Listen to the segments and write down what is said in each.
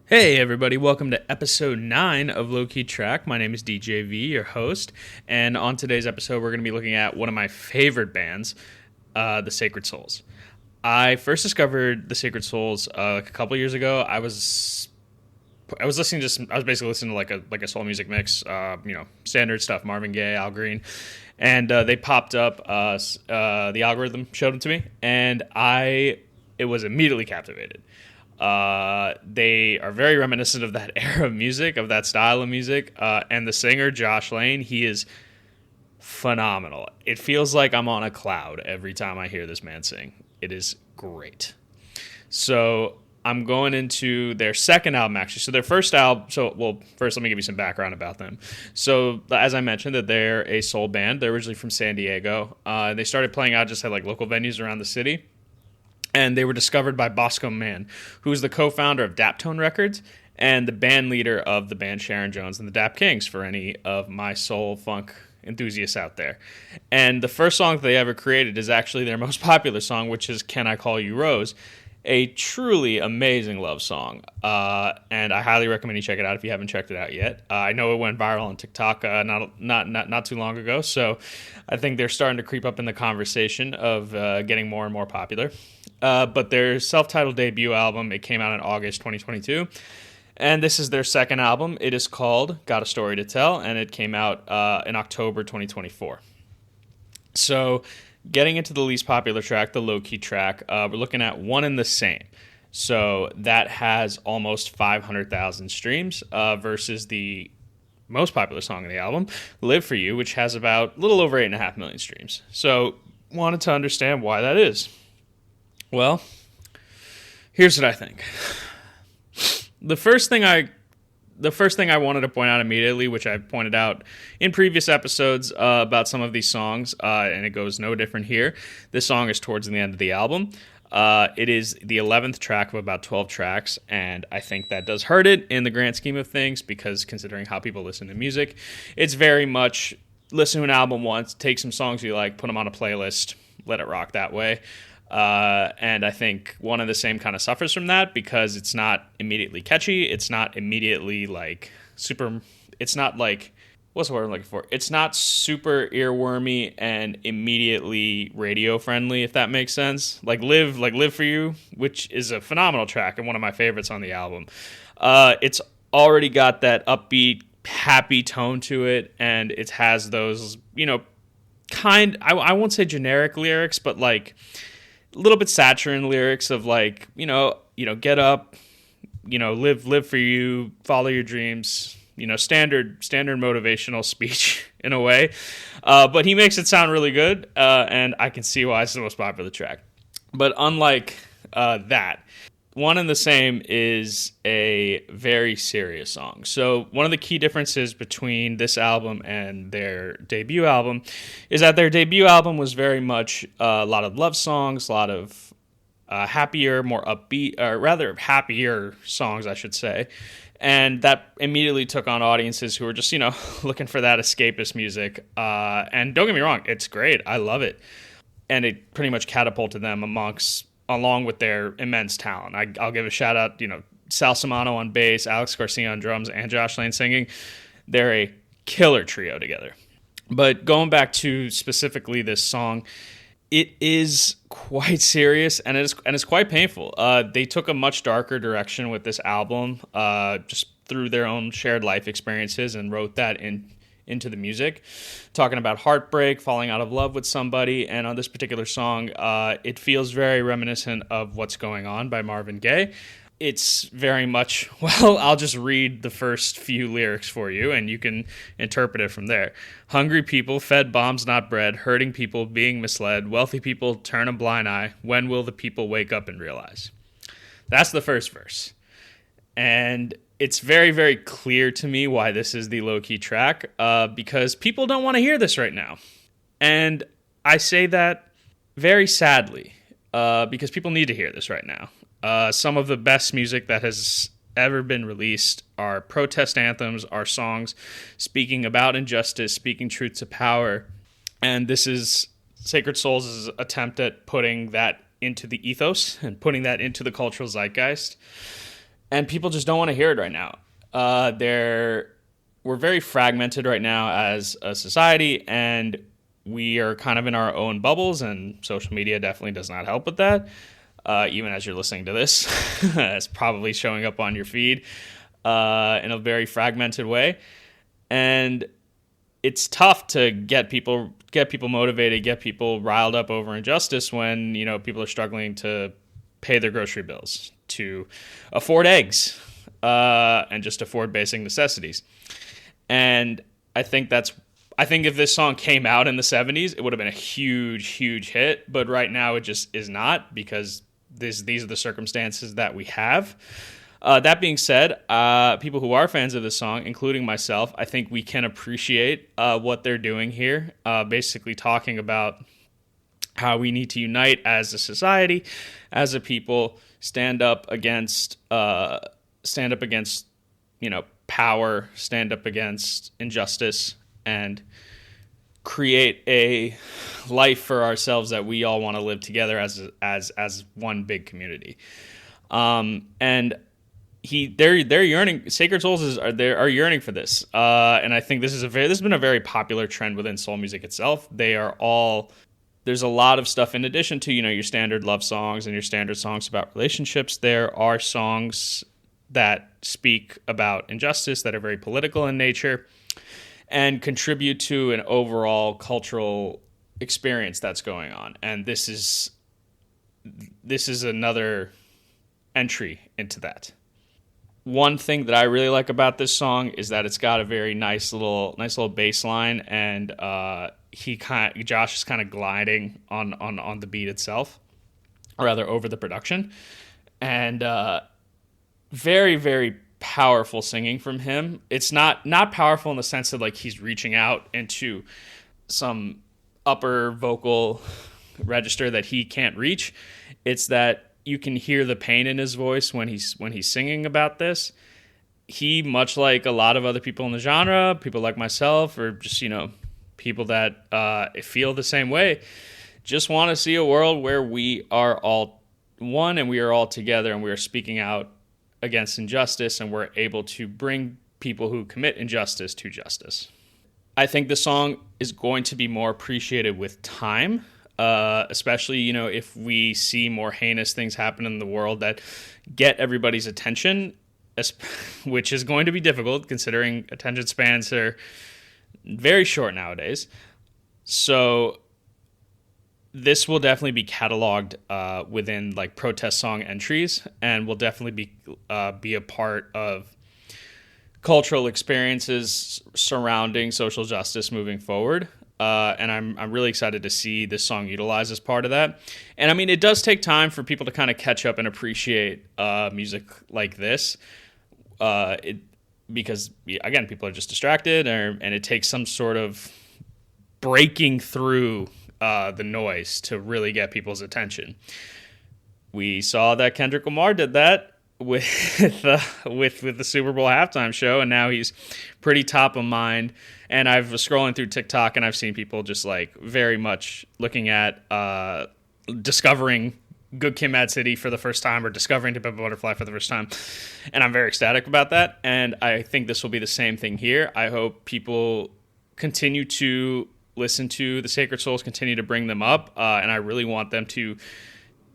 Hey everybody, welcome to episode 9 of Low Key Track. My name is DJV, your host, and on today's episode we're going to be looking at one of my favorite bands, the Sacred Souls. I first discovered the Sacred Souls a couple years ago. I was basically listening to like a soul music mix, standard stuff, Marvin Gaye, Al Green, and they popped up. The algorithm showed them to me, and it was immediately captivated. They are very reminiscent of that era of music, of that style of music, and the singer Josh Lane, he is phenomenal. It feels like I'm on a cloud every time I hear this man sing. It is great. So I'm going into their second album, actually. So their first album, first let me give you some background about them. So as I mentioned, that they're a soul band. They're originally from San Diego. They started playing out just at like local venues around the city. And they were discovered by Bosco Mann, who is the co-founder of Daptone Records and the band leader of the band Sharon Jones and the Dap Kings, for any of my soul funk enthusiasts out there. And the first song that they ever created is actually their most popular song, which is Can I Call You Rose, a truly amazing love song. And I highly recommend you check it out if you haven't checked it out yet. I know it went viral on TikTok not too long ago, so I think they're starting to creep up in the conversation of getting more and more popular. But their self-titled debut album, it came out in August 2022. And this is their second album. It is called Got a Story to Tell, and it came out in October 2024. So getting into the least popular track, the low-key track, we're looking at One and the Same. So that has almost 500,000 streams versus the most popular song on the album, Live For You, which has about a little over 8.5 million streams. So wanted to understand why that is. Well, here's what I think. The first thing I wanted to point out immediately, which I pointed out in previous episodes about some of these songs, and it goes no different here. This song is towards the end of the album. It is the 11th track of about 12 tracks, and I think that does hurt it in the grand scheme of things, because considering how people listen to music, it's very much listen to an album once, take some songs you like, put them on a playlist, let it rock that way. And I think One and the Same kind of suffers from that because it's not immediately catchy. It's not immediately it's not like, what's the word I'm looking for? It's not super earwormy and immediately radio friendly, if that makes sense. Like Live For You, which is a phenomenal track and one of my favorites on the album. It's already got that upbeat, happy tone to it, and it has those, I won't say generic lyrics, but like a little bit saccharine lyrics of like, get up, live for you, follow your dreams, standard motivational speech in a way. But he makes it sound really good, and I can see why it's the most popular track. But unlike that, One and the Same is a very serious song. So one of the key differences between this album and their debut album is that their debut album was very much a lot of love songs, a lot of happier, more upbeat, or rather happier songs, I should say. And that immediately took on audiences who were just, looking for that escapist music. And don't get me wrong, it's great. I love it. And it pretty much catapulted them along with their immense talent. I'll give a shout out, Sal Simano on bass, Alex Garcia on drums, and Josh Lane singing. They're a killer trio together. But going back to specifically this song, it is quite serious and it's quite painful. They took a much darker direction with this album, just through their own shared life experiences, and wrote that into the music, talking about heartbreak, falling out of love with somebody. And on this particular song, it feels very reminiscent of What's Going On by Marvin Gaye. It's very much, I'll just read the first few lyrics for you and you can interpret it from there. Hungry people fed bombs, not bread. Hurting people being misled. Wealthy people turn a blind eye. When will the people wake up and realize? That's the first verse. And it's very, very clear to me why this is the low-key track, because people don't want to hear this right now. And I say that very sadly, because people need to hear this right now. Some of the best music that has ever been released are protest anthems, are songs speaking about injustice, speaking truth to power. And this is Sacred Souls' attempt at putting that into the ethos and putting that into the cultural zeitgeist. and people just don't want to hear it right now. We're very fragmented right now as a society, and we are kind of in our own bubbles, and social media definitely does not help with that. Even as you're listening to this, it's probably showing up on your feed in a very fragmented way, and it's tough to get people motivated, get people riled up over injustice when people are struggling to pay their grocery bills, to afford eggs, and just afford basic necessities. And I think if this song came out in the 70s, it would have been a huge, huge hit. But right now it just is not, because these are the circumstances that we have. That being said, people who are fans of this song, including myself, I think we can appreciate what they're doing here. Basically talking about how we need to unite as a society, as a people, stand up against power, stand up against injustice, and create a life for ourselves that we all want to live together as one big community. And they're yearning. Sacred Souls are yearning for this, and I think this has been a very popular trend within soul music itself. There's a lot of stuff in addition to your standard love songs and your standard songs about relationships. There are songs that speak about injustice, that are very political in nature, and contribute to an overall cultural experience that's going on. And this is another entry into that. One thing that I really like about this song is that it's got a very nice little bass line, and Josh is kind of gliding on the beat itself, or rather over the production, and very, very powerful singing from him. It's not powerful in the sense that he's reaching out into some upper vocal register that he can't reach. It's that you can hear the pain in his voice when he's singing about this. He, much like a lot of other people in the genre, people like myself, or just people that feel the same way, just want to see a world where we are all one and we are all together and we are speaking out against injustice, and we're able to bring people who commit injustice to justice. I think the song is going to be more appreciated with time, especially if we see more heinous things happen in the world that get everybody's attention, which is going to be difficult considering attention spans are very short nowadays. So this will definitely be cataloged within protest song entries, and will definitely be a part of cultural experiences surrounding social justice moving forward. And I'm really excited to see this song utilized as part of that. And I mean, it does take time for people to kind of catch up and appreciate music like this, because again, people are just distracted, and it takes some sort of breaking through the noise to really get people's attention. We saw that Kendrick Lamar did that with the Super Bowl halftime show, and now he's pretty top of mind. And I've was scrolling through TikTok, and I've seen people just very much looking at discovering Good Kid, Mad City for the first time, or discovering To Pimp a Butterfly for the first time, and I'm very ecstatic about that. And I think this will be the same thing here. I hope people continue to listen to the Sacred Souls, continue to bring them up, and I really want them to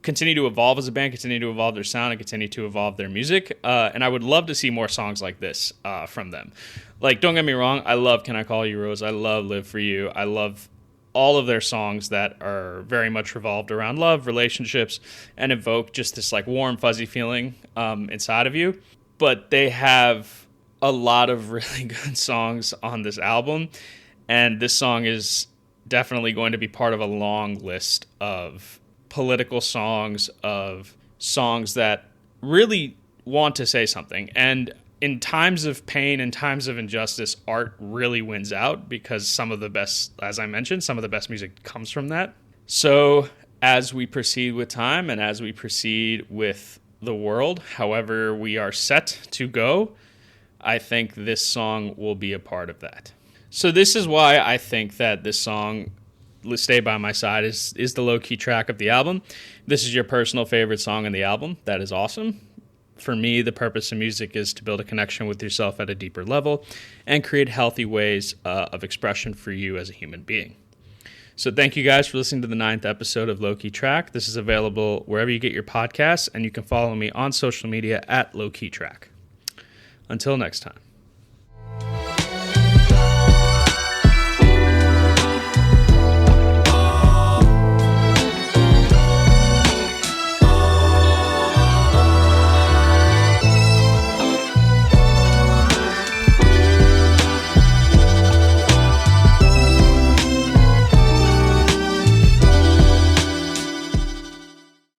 continue to evolve as a band, continue to evolve their sound, and continue to evolve their music. And I would love to see more songs like this from them. Don't get me wrong, I love Can I Call You Rose? I love Live For You. I love all of their songs that are very much revolved around love, relationships, and evoke just this warm, fuzzy feeling inside of you. But they have a lot of really good songs on this album, and this song is definitely going to be part of a long list of political songs, of songs that really want to say something. And in times of pain and times of injustice, art really wins out, because some of the best, as I mentioned, some of the best music comes from that. So as we proceed with time, and as we proceed with the world, however we are set to go, I think this song will be a part of that. So this is why I think that this song, Stay By My Side, is the low-key track of the album. If this is your personal favorite song on the album, that is awesome. For me, the purpose of music is to build a connection with yourself at a deeper level and create healthy ways of expression for you as a human being. So thank you guys for listening to the 9th episode of Low Key Track. This is available wherever you get your podcasts, and you can follow me on social media at Low Key Track. Until next time.